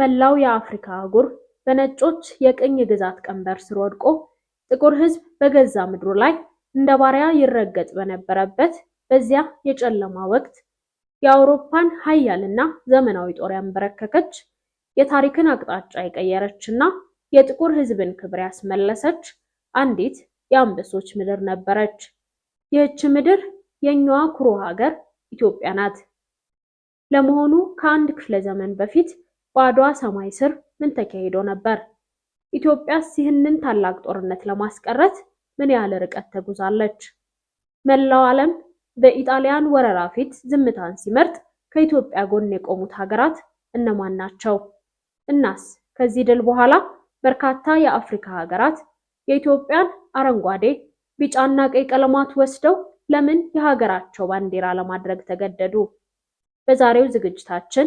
መላው የአፍሪካ አህጉር በነጮች የቅኝ ግዛት ቀንበር ስር ወድቆ ጥቁር ሕዝብ በገዛ ምድሩ ላይ እንደ ባሪያ ይረገጥ በነበረበት በዚያ የጨለማ ወቅት የአውሮፓን ኃያልና ዘመናዊ ጦር ያንበረከከች፣ የታሪክን አቅጣጫ የቀየረችና የጥቁር ሕዝብን ክብር ያስመለሰች አንዲት የአንበሶች ምድር ነበረች። ይህች ምድር የኛዋ ኩሩ ሀገር ኢትዮጵያ ናት። ለመሆኑ ከአንድ ክፍለ ዘመን በፊት በአድዋ ሰማይ ስር ምን ተካሂዶ ነበር? ኢትዮጵያስ ይህንን ታላቅ ጦርነት ለማስቀረት ምን ያህል ርቀት ተጉዛለች? መላው ዓለም በኢጣሊያን ወረራ ፊት ዝምታን ሲመርጥ ከኢትዮጵያ ጎን የቆሙት ሀገራት እነማን ናቸው? እናስ ከዚህ ድል በኋላ በርካታ የአፍሪካ ሀገራት የኢትዮጵያን አረንጓዴ፣ ቢጫና ቀይ ቀለማት ወስደው ለምን የሀገራቸው ባንዲራ ለማድረግ ተገደዱ? በዛሬው ዝግጅታችን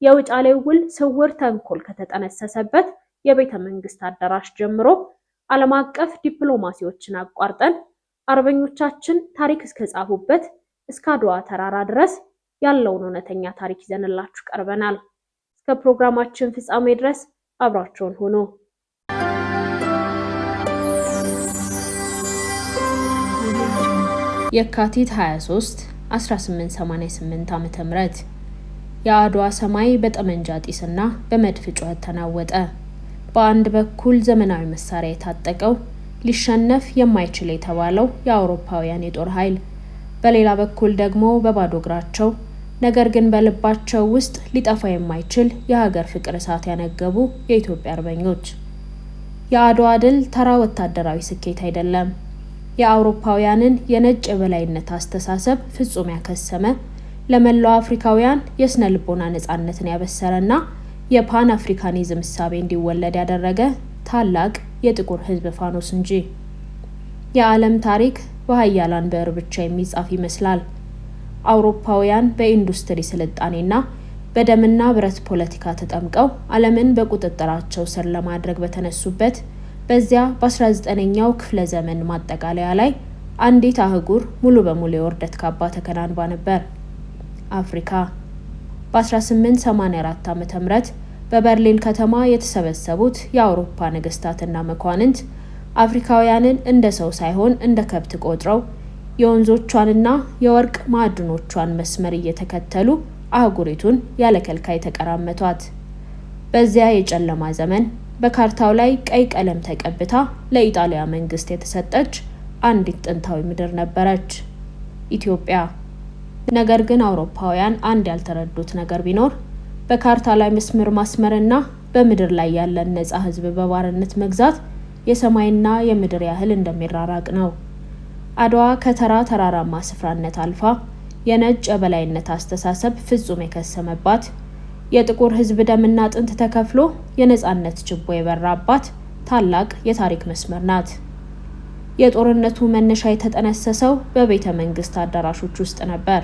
የውጫሌው ውል ስውር ተንኮል ከተጠነሰሰበት የቤተ መንግስት አዳራሽ ጀምሮ ዓለም አቀፍ ዲፕሎማሲዎችን አቋርጠን አርበኞቻችን ታሪክ እስከጻፉበት እስከ አድዋ ተራራ ድረስ ያለውን እውነተኛ ታሪክ ይዘንላችሁ ቀርበናል። እስከ ፕሮግራማችን ፍጻሜ ድረስ አብራችሁን ሁኑ። የካቲት 23 1888 ዓ.ም የአድዋ ሰማይ በጠመንጃ ጢስና በመድፍ ጩኸት ተናወጠ። በአንድ በኩል ዘመናዊ መሳሪያ የታጠቀው ሊሸነፍ የማይችል የተባለው የአውሮፓውያን የጦር ኃይል፣ በሌላ በኩል ደግሞ በባዶ እግራቸው ነገር ግን በልባቸው ውስጥ ሊጠፋ የማይችል የሀገር ፍቅር እሳት ያነገቡ የኢትዮጵያ አርበኞች። የአድዋ ድል ተራ ወታደራዊ ስኬት አይደለም። የአውሮፓውያንን የነጭ የበላይነት አስተሳሰብ ፍጹም ያከሰመ፣ ለመላው አፍሪካውያን የስነ ልቦና ነፃነትን ያበሰረና የፓን አፍሪካኒዝም እሳቤ እንዲወለድ ያደረገ ታላቅ የጥቁር ሕዝብ ፋኖስ እንጂ። የዓለም ታሪክ በኃያላን ብዕር ብቻ የሚጻፍ ይመስላል። አውሮፓውያን በኢንዱስትሪ ስልጣኔና በደምና ብረት ፖለቲካ ተጠምቀው ዓለምን በቁጥጥራቸው ስር ለማድረግ በተነሱበት በዚያ በ19ኛው ክፍለ ዘመን ማጠቃለያ ላይ አንዲት አህጉር ሙሉ በሙሉ የውርደት ካባ ተከናንባ ነበር፣ አፍሪካ። በ1884 ዓ.ም በበርሊን ከተማ የተሰበሰቡት የአውሮፓ ነገስታትና መኳንንት አፍሪካውያንን እንደ ሰው ሳይሆን እንደ ከብት ቆጥረው የወንዞቿንና የወርቅ ማዕድኖቿን መስመር እየተከተሉ አህጉሪቱን ያለ ከልካይ ተቀራመቷት። በዚያ የጨለማ ዘመን በካርታው ላይ ቀይ ቀለም ተቀብታ ለኢጣሊያ መንግስት የተሰጠች አንዲት ጥንታዊ ምድር ነበረች፣ ኢትዮጵያ። ነገር ግን አውሮፓውያን አንድ ያልተረዱት ነገር ቢኖር በካርታ ላይ መስመር ማስመርና በምድር ላይ ያለን ነፃ ህዝብ በባርነት መግዛት የሰማይና የምድር ያህል እንደሚራራቅ ነው። አድዋ ከተራ ተራራማ ስፍራነት አልፋ የነጭ የበላይነት አስተሳሰብ ፍጹም የከሰመባት፣ የጥቁር ህዝብ ደምና አጥንት ተከፍሎ የነፃነት ችቦ የበራባት ታላቅ የታሪክ መስመር ናት። የጦርነቱ መነሻ የተጠነሰሰው በቤተ መንግስት አዳራሾች ውስጥ ነበር።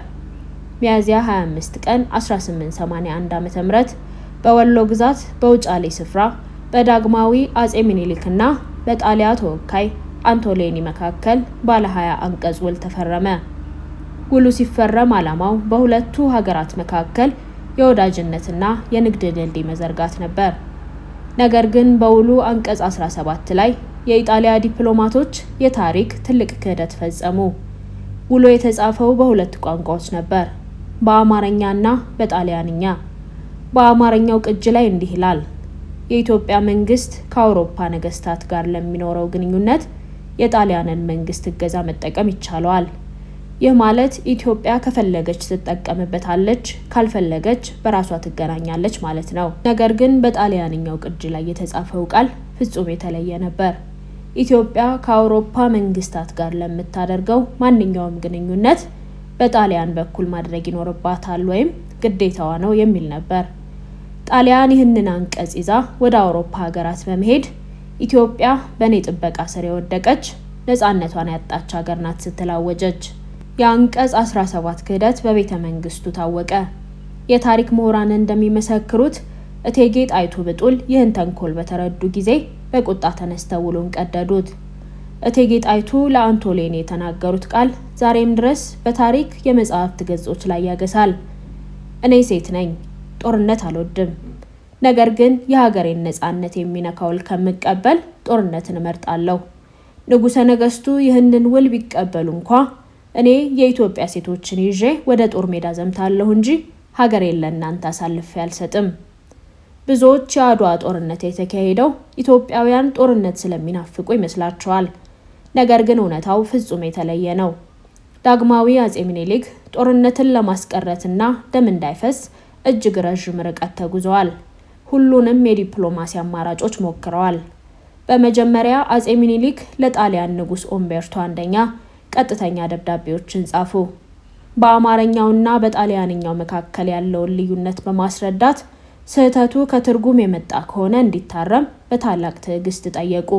ሚያዝያ 25 ቀን 1881 ዓ.ም በወሎ ግዛት በውጫሌ ስፍራ በዳግማዊ አጼ ሚኒሊክና በጣሊያ ተወካይ አንቶሌኒ መካከል ባለ 20 አንቀጽ ውል ተፈረመ። ውሉ ሲፈረም ዓላማው በሁለቱ ሀገራት መካከል የወዳጅነትና የንግድ ድልድይ መዘርጋት ነበር። ነገር ግን በውሉ አንቀጽ 17 ላይ የኢጣሊያ ዲፕሎማቶች የታሪክ ትልቅ ክህደት ፈጸሙ። ውሉ የተጻፈው በሁለት ቋንቋዎች ነበር፣ በአማርኛና በጣሊያንኛ። በአማርኛው ቅጅ ላይ እንዲህ ይላል: የኢትዮጵያ መንግስት ከአውሮፓ ነገስታት ጋር ለሚኖረው ግንኙነት የጣሊያንን መንግስት እገዛ መጠቀም ይቻለዋል። ይህ ማለት ኢትዮጵያ ከፈለገች ትጠቀምበታለች፣ ካልፈለገች በራሷ ትገናኛለች ማለት ነው። ነገር ግን በጣሊያንኛው ቅጅ ላይ የተጻፈው ቃል ፍጹም የተለየ ነበር። ኢትዮጵያ ከአውሮፓ መንግስታት ጋር ለምታደርገው ማንኛውም ግንኙነት በጣሊያን በኩል ማድረግ ይኖርባታል ወይም ግዴታዋ ነው የሚል ነበር። ጣሊያን ይህንን አንቀጽ ይዛ ወደ አውሮፓ ሀገራት በመሄድ ኢትዮጵያ በኔ ጥበቃ ስር የወደቀች ነፃነቷን ያጣች ሀገር ናት ስትል አወጀች። የአንቀጽ 17 ክህደት በቤተ መንግስቱ ታወቀ። የታሪክ ምሁራን እንደሚመሰክሩት እቴጌ ጣይቱ ብጡል ይህን ተንኮል በተረዱ ጊዜ በቁጣ ተነስተው ውሉን ቀደዱት። እቴጌ ጣይቱ ለአንቶሌኒ የተናገሩት ቃል ዛሬም ድረስ በታሪክ የመጽሐፍት ገጾች ላይ ያገሳል። እኔ ሴት ነኝ፣ ጦርነት አልወድም፣ ነገር ግን የሀገሬን ነፃነት የሚነካ ውል ከምቀበል ጦርነትን እመርጣለሁ። ንጉሠ ነገሥቱ ይህንን ውል ቢቀበሉ እንኳ እኔ የኢትዮጵያ ሴቶችን ይዤ ወደ ጦር ሜዳ ዘምታለሁ እንጂ ሀገሬን ለእናንተ አሳልፌ አልሰጥም። ብዙዎች የአድዋ ጦርነት የተካሄደው ኢትዮጵያውያን ጦርነት ስለሚናፍቁ ይመስላቸዋል። ነገር ግን እውነታው ፍጹም የተለየ ነው። ዳግማዊ አጼ ምኒልክ ጦርነትን ለማስቀረትና ደም እንዳይፈስ እጅግ ረዥም ርቀት ተጉዘዋል። ሁሉንም የዲፕሎማሲ አማራጮች ሞክረዋል። በመጀመሪያ አጼ ምኒልክ ለጣሊያን ንጉሥ ኡምቤርቶ አንደኛ ቀጥተኛ ደብዳቤዎችን ጻፉ። በአማርኛውና በጣሊያንኛው መካከል ያለውን ልዩነት በማስረዳት ስህተቱ ከትርጉም የመጣ ከሆነ እንዲታረም በታላቅ ትዕግስት ጠየቁ።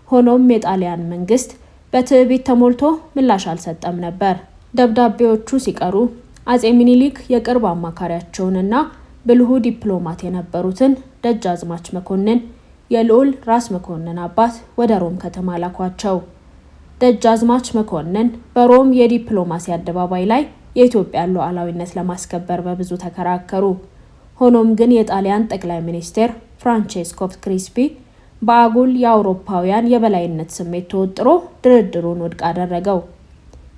ሆኖም የጣሊያን መንግስት በትዕቢት ተሞልቶ ምላሽ አልሰጠም ነበር። ደብዳቤዎቹ ሲቀሩ አጼ ምኒልክ የቅርብ አማካሪያቸውንና ብልሁ ዲፕሎማት የነበሩትን ደጃዝማች መኮንን የልዑል ራስ መኮንን አባት ወደ ሮም ከተማ ላኳቸው። ደጃዝማች መኮንን በሮም የዲፕሎማሲ አደባባይ ላይ የኢትዮጵያን ሉዓላዊነት ለማስከበር በብዙ ተከራከሩ። ሆኖም ግን የጣሊያን ጠቅላይ ሚኒስቴር ፍራንቼስኮ ክሪስፒ በአጉል የአውሮፓውያን የበላይነት ስሜት ተወጥሮ ድርድሩን ውድቅ አደረገው።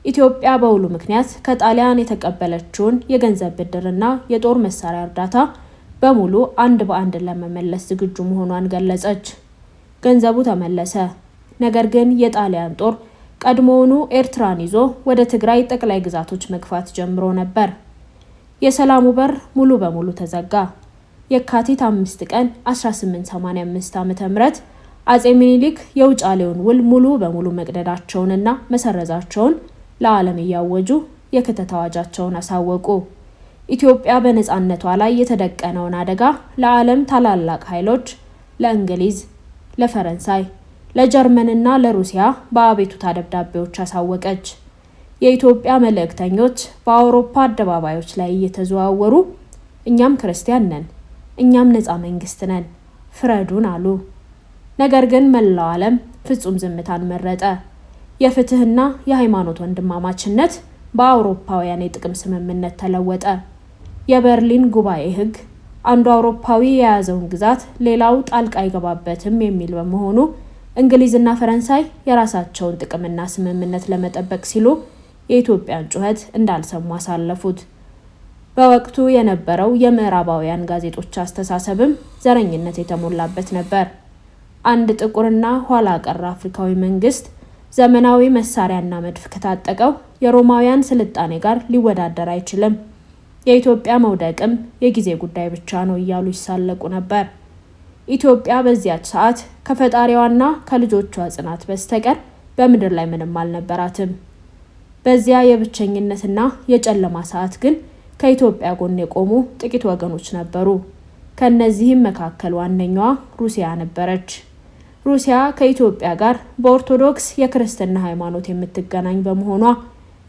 ኢትዮጵያ በውሉ ምክንያት ከጣሊያን የተቀበለችውን የገንዘብ ብድርና የጦር መሳሪያ እርዳታ በሙሉ አንድ በአንድ ለመመለስ ዝግጁ መሆኗን ገለጸች። ገንዘቡ ተመለሰ። ነገር ግን የጣሊያን ጦር ቀድሞውኑ ኤርትራን ይዞ ወደ ትግራይ ጠቅላይ ግዛቶች መግፋት ጀምሮ ነበር። የሰላሙ በር ሙሉ በሙሉ ተዘጋ። የካቲት 5 ቀን 1885 ዓ.ም አጼ ምኒልክ የውጫሌውን ውል ሙሉ በሙሉ መቅደዳቸውንና መሰረዛቸውን ለዓለም እያወጁ የክተት አዋጃቸውን አሳወቁ። ኢትዮጵያ በነፃነቷ ላይ የተደቀነውን አደጋ ለዓለም ታላላቅ ኃይሎች ለእንግሊዝ፣ ለፈረንሳይ፣ ለጀርመንና ለሩሲያ በአቤቱታ ደብዳቤዎች አሳወቀች። የኢትዮጵያ መልእክተኞች በአውሮፓ አደባባዮች ላይ እየተዘዋወሩ እኛም ክርስቲያን ነን፣ እኛም ነፃ መንግስት ነን፣ ፍረዱን አሉ። ነገር ግን መላው ዓለም ፍጹም ዝምታን መረጠ። የፍትህና የሃይማኖት ወንድማማችነት በአውሮፓውያን የጥቅም ስምምነት ተለወጠ። የበርሊን ጉባኤ ህግ አንዱ አውሮፓዊ የያዘውን ግዛት ሌላው ጣልቃ አይገባበትም የሚል በመሆኑ እንግሊዝና ፈረንሳይ የራሳቸውን ጥቅምና ስምምነት ለመጠበቅ ሲሉ የኢትዮጵያን ጩኸት እንዳልሰሙ አሳለፉት። በወቅቱ የነበረው የምዕራባውያን ጋዜጦች አስተሳሰብም ዘረኝነት የተሞላበት ነበር። አንድ ጥቁርና ኋላ ቀር አፍሪካዊ መንግስት ዘመናዊ መሳሪያና መድፍ ከታጠቀው የሮማውያን ስልጣኔ ጋር ሊወዳደር አይችልም፣ የኢትዮጵያ መውደቅም የጊዜ ጉዳይ ብቻ ነው እያሉ ይሳለቁ ነበር። ኢትዮጵያ በዚያች ሰዓት ከፈጣሪዋና ከልጆቿ ጽናት በስተቀር በምድር ላይ ምንም አልነበራትም። በዚያ የብቸኝነትና የጨለማ ሰዓት ግን ከኢትዮጵያ ጎን የቆሙ ጥቂት ወገኖች ነበሩ። ከነዚህም መካከል ዋነኛዋ ሩሲያ ነበረች። ሩሲያ ከኢትዮጵያ ጋር በኦርቶዶክስ የክርስትና ሃይማኖት የምትገናኝ በመሆኗ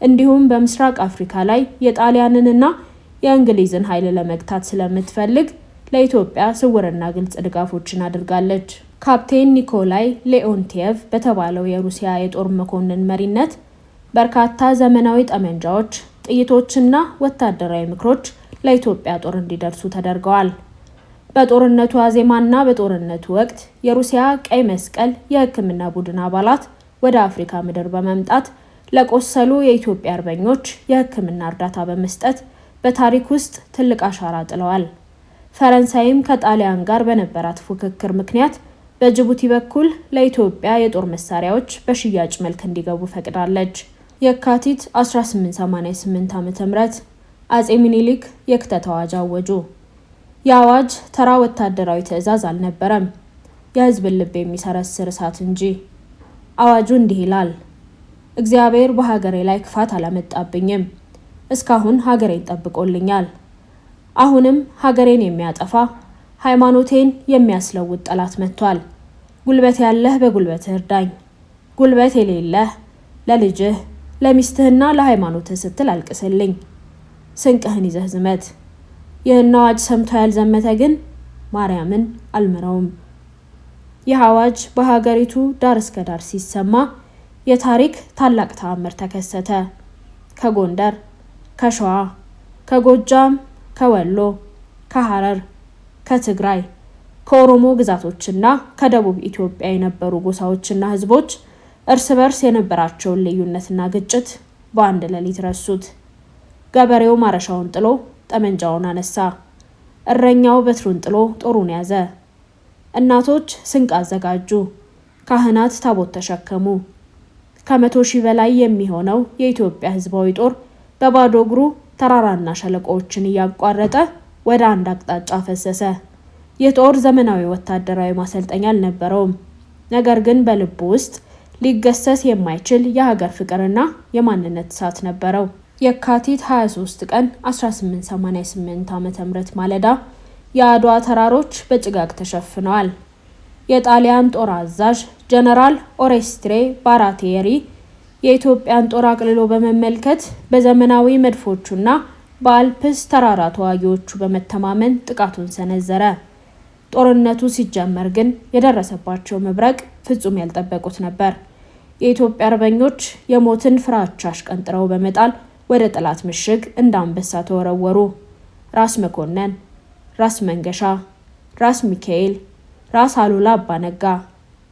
እንዲሁም በምስራቅ አፍሪካ ላይ የጣሊያንንና የእንግሊዝን ኃይል ለመግታት ስለምትፈልግ ለኢትዮጵያ ስውርና ግልጽ ድጋፎችን አድርጋለች። ካፕቴን ኒኮላይ ሌኦንቲየቭ በተባለው የሩሲያ የጦር መኮንን መሪነት በርካታ ዘመናዊ ጠመንጃዎች፣ ጥይቶችና ወታደራዊ ምክሮች ለኢትዮጵያ ጦር እንዲደርሱ ተደርገዋል። በጦርነቱ አዜማና በጦርነቱ ወቅት የሩሲያ ቀይ መስቀል የሕክምና ቡድን አባላት ወደ አፍሪካ ምድር በመምጣት ለቆሰሉ የኢትዮጵያ አርበኞች የሕክምና እርዳታ በመስጠት በታሪክ ውስጥ ትልቅ አሻራ ጥለዋል። ፈረንሳይም ከጣሊያን ጋር በነበራት ፉክክር ምክንያት በጅቡቲ በኩል ለኢትዮጵያ የጦር መሳሪያዎች በሽያጭ መልክ እንዲገቡ ፈቅዳለች። የካቲት 1888 ዓ.ም አጼ ምኒልክ የክተት አዋጅ አወጁ። የአዋጅ ተራ ወታደራዊ ትዕዛዝ አልነበረም፣ የህዝብን ልብ የሚሰረስር እሳት እንጂ። አዋጁ እንዲህ ይላል: እግዚአብሔር በሀገሬ ላይ ክፋት አላመጣብኝም። እስካሁን ሀገሬን ጠብቆልኛል። አሁንም ሀገሬን የሚያጠፋ ሃይማኖቴን የሚያስለውጥ ጠላት መጥቷል። ጉልበት ያለህ በጉልበትህ እርዳኝ፣ ጉልበት የሌለህ ለልጅህ ለሚስትህና ለሃይማኖትህ ስትል አልቅስልኝ። ስንቅህን ይዘህ ዝመት። ይህን አዋጅ ሰምቶ ያልዘመተ ግን ማርያምን አልምረውም። ይህ አዋጅ በሀገሪቱ ዳር እስከ ዳር ሲሰማ የታሪክ ታላቅ ተአምር ተከሰተ። ከጎንደር፣ ከሸዋ፣ ከጎጃም፣ ከወሎ፣ ከሐረር፣ ከትግራይ ከኦሮሞ ግዛቶችና ከደቡብ ኢትዮጵያ የነበሩ ጎሳዎችና ህዝቦች እርስ በርስ የነበራቸውን ልዩነትና ግጭት በአንድ ሌሊት ረሱት። ገበሬው ማረሻውን ጥሎ ጠመንጃውን አነሳ። እረኛው በትሩን ጥሎ ጦሩን ያዘ። እናቶች ስንቅ አዘጋጁ። ካህናት ታቦት ተሸከሙ። ከ100 ሺህ በላይ የሚሆነው የኢትዮጵያ ህዝባዊ ጦር በባዶ እግሩ ተራራና ሸለቆዎችን እያቋረጠ ወደ አንድ አቅጣጫ ፈሰሰ። ይህ ጦር ዘመናዊ ወታደራዊ ማሰልጠኛ አልነበረውም። ነገር ግን በልቡ ውስጥ ሊገሰስ የማይችል የሀገር ፍቅርና የማንነት እሳት ነበረው። የካቲት 23 ቀን 1888 ዓ.ም ማለዳ የአድዋ ተራሮች በጭጋግ ተሸፍነዋል። የጣሊያን ጦር አዛዥ ጀነራል ኦሬስትሬ ባራቴሪ የኢትዮጵያን ጦር አቅልሎ በመመልከት በዘመናዊ መድፎቹና በአልፕስ ተራራ ተዋጊዎቹ በመተማመን ጥቃቱን ሰነዘረ። ጦርነቱ ሲጀመር ግን የደረሰባቸው መብረቅ ፍጹም ያልጠበቁት ነበር። የኢትዮጵያ አርበኞች የሞትን ፍራቻ አሽቀንጥረው በመጣል ወደ ጠላት ምሽግ እንደ አንበሳ ተወረወሩ። ራስ መኮንን፣ ራስ መንገሻ፣ ራስ ሚካኤል፣ ራስ አሉላ አባነጋ፣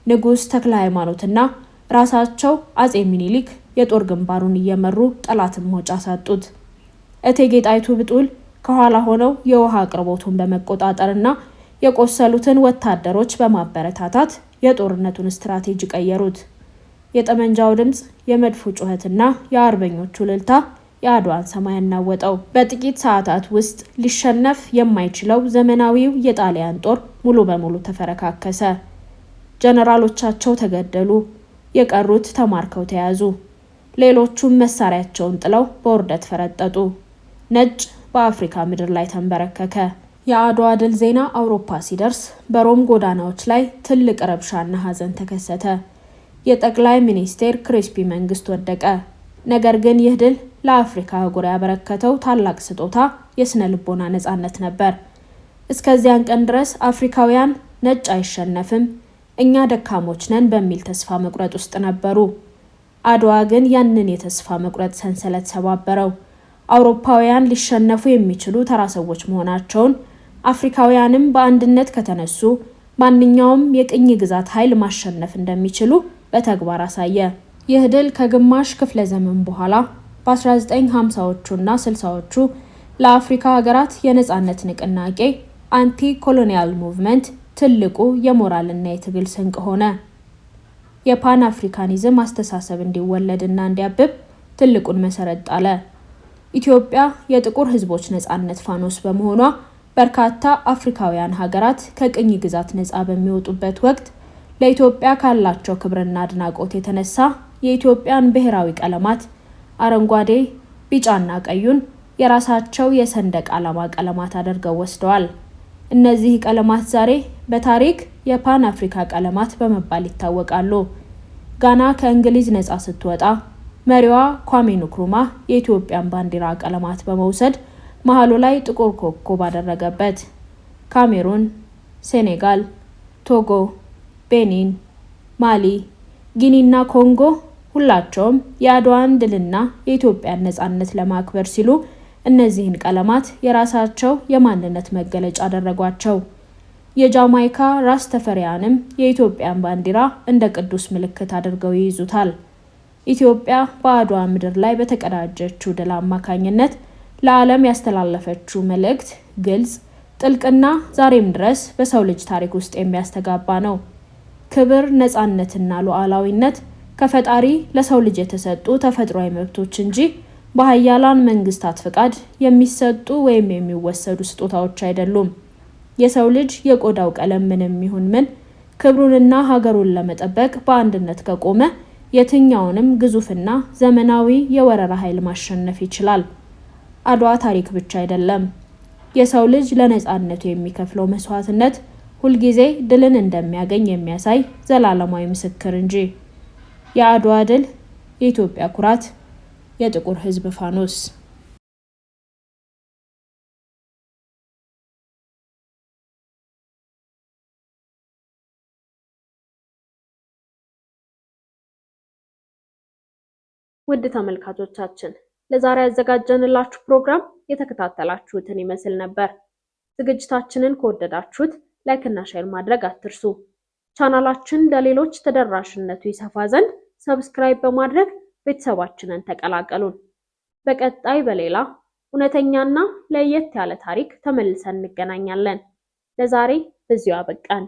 ንጉስ ተክለ ሃይማኖትና ራሳቸው አጼ ሚኒሊክ የጦር ግንባሩን እየመሩ ጠላትን ሞጫ ሳጡት። እቴጌ ጣይቱ ብጡል ከኋላ ሆነው የውሃ አቅርቦቱን በመቆጣጠርና የቆሰሉትን ወታደሮች በማበረታታት የጦርነቱን ስትራቴጂ ቀየሩት። የጠመንጃው ድምጽ፣ የመድፉ ጩኸትና የአርበኞቹ እልልታ የአድዋን ሰማይ አናወጠው። በጥቂት ሰዓታት ውስጥ ሊሸነፍ የማይችለው ዘመናዊው የጣሊያን ጦር ሙሉ በሙሉ ተፈረካከሰ። ጀነራሎቻቸው ተገደሉ፣ የቀሩት ተማርከው ተያዙ። ሌሎቹም መሳሪያቸውን ጥለው በውርደት ፈረጠጡ። ነጭ በአፍሪካ ምድር ላይ ተንበረከከ። የአድዋ ድል ዜና አውሮፓ ሲደርስ በሮም ጎዳናዎች ላይ ትልቅ ረብሻና ሀዘን ተከሰተ። የጠቅላይ ሚኒስቴር ክሪስፒ መንግስት ወደቀ። ነገር ግን ይህ ድል ለአፍሪካ አህጉር ያበረከተው ታላቅ ስጦታ የስነ ልቦና ነጻነት ነበር። እስከዚያን ቀን ድረስ አፍሪካውያን ነጭ አይሸነፍም፣ እኛ ደካሞች ነን በሚል ተስፋ መቁረጥ ውስጥ ነበሩ። አድዋ ግን ያንን የተስፋ መቁረጥ ሰንሰለት ሰባበረው። አውሮፓውያን ሊሸነፉ የሚችሉ ተራ ሰዎች መሆናቸውን፣ አፍሪካውያንም በአንድነት ከተነሱ ማንኛውም የቅኝ ግዛት ኃይል ማሸነፍ እንደሚችሉ በተግባር አሳየ። ይህ ድል ከግማሽ ክፍለ ዘመን በኋላ በ1950ዎቹና 60ዎቹ ለአፍሪካ ሀገራት የነጻነት ንቅናቄ አንቲ ኮሎኒያል ሙቭመንት ትልቁ የሞራልና የትግል ስንቅ ሆነ። የፓን አፍሪካኒዝም አስተሳሰብ እንዲወለድና እንዲያብብ ትልቁን መሰረት ጣለ። ኢትዮጵያ የጥቁር ህዝቦች ነጻነት ፋኖስ በመሆኗ በርካታ አፍሪካውያን ሀገራት ከቅኝ ግዛት ነጻ በሚወጡበት ወቅት ለኢትዮጵያ ካላቸው ክብርና አድናቆት የተነሳ የኢትዮጵያን ብሔራዊ ቀለማት አረንጓዴ፣ ቢጫና ቀዩን የራሳቸው የሰንደቅ ዓላማ ቀለማት አድርገው ወስደዋል። እነዚህ ቀለማት ዛሬ በታሪክ የፓን አፍሪካ ቀለማት በመባል ይታወቃሉ። ጋና ከእንግሊዝ ነጻ ስትወጣ መሪዋ ኳሜ ንክሩማ የኢትዮጵያን ባንዲራ ቀለማት በመውሰድ መሃሉ ላይ ጥቁር ኮከብ አደረገበት። ካሜሩን፣ ሴኔጋል፣ ቶጎ፣ ቤኒን፣ ማሊ፣ ጊኒና ኮንጎ ሁላቸውም የአድዋን ድልና የኢትዮጵያን ነጻነት ለማክበር ሲሉ እነዚህን ቀለማት የራሳቸው የማንነት መገለጫ አደረጓቸው። የጃማይካ ራስ ተፈሪያንም የኢትዮጵያን ባንዲራ እንደ ቅዱስ ምልክት አድርገው ይይዙታል። ኢትዮጵያ በአድዋ ምድር ላይ በተቀዳጀችው ድል አማካኝነት ለዓለም ያስተላለፈችው መልእክት ግልጽ፣ ጥልቅና ዛሬም ድረስ በሰው ልጅ ታሪክ ውስጥ የሚያስተጋባ ነው። ክብር፣ ነጻነትና ሉዓላዊነት ከፈጣሪ ለሰው ልጅ የተሰጡ ተፈጥሯዊ መብቶች እንጂ በኃያላን መንግስታት ፍቃድ የሚሰጡ ወይም የሚወሰዱ ስጦታዎች አይደሉም። የሰው ልጅ የቆዳው ቀለም ምንም ይሁን ምን ክብሩንና ሀገሩን ለመጠበቅ በአንድነት ከቆመ የትኛውንም ግዙፍና ዘመናዊ የወረራ ኃይል ማሸነፍ ይችላል። አድዋ ታሪክ ብቻ አይደለም፣ የሰው ልጅ ለነጻነቱ የሚከፍለው መስዋዕትነት ሁልጊዜ ድልን እንደሚያገኝ የሚያሳይ ዘላለማዊ ምስክር እንጂ። የአድዋ ድል የኢትዮጵያ ኩራት፣ የጥቁር ሕዝብ ፋኖስ። ውድ ተመልካቾቻችን ለዛሬ ያዘጋጀንላችሁ ፕሮግራም የተከታተላችሁትን ይመስል ነበር። ዝግጅታችንን ከወደዳችሁት ላይክ እና ሼር ማድረግ አትርሱ። ቻናላችን ለሌሎች ተደራሽነቱ ይሰፋ ዘንድ ሰብስክራይብ በማድረግ ቤተሰባችንን ተቀላቀሉን። በቀጣይ በሌላ እውነተኛና ለየት ያለ ታሪክ ተመልሰን እንገናኛለን። ለዛሬ በዚሁ አበቃን።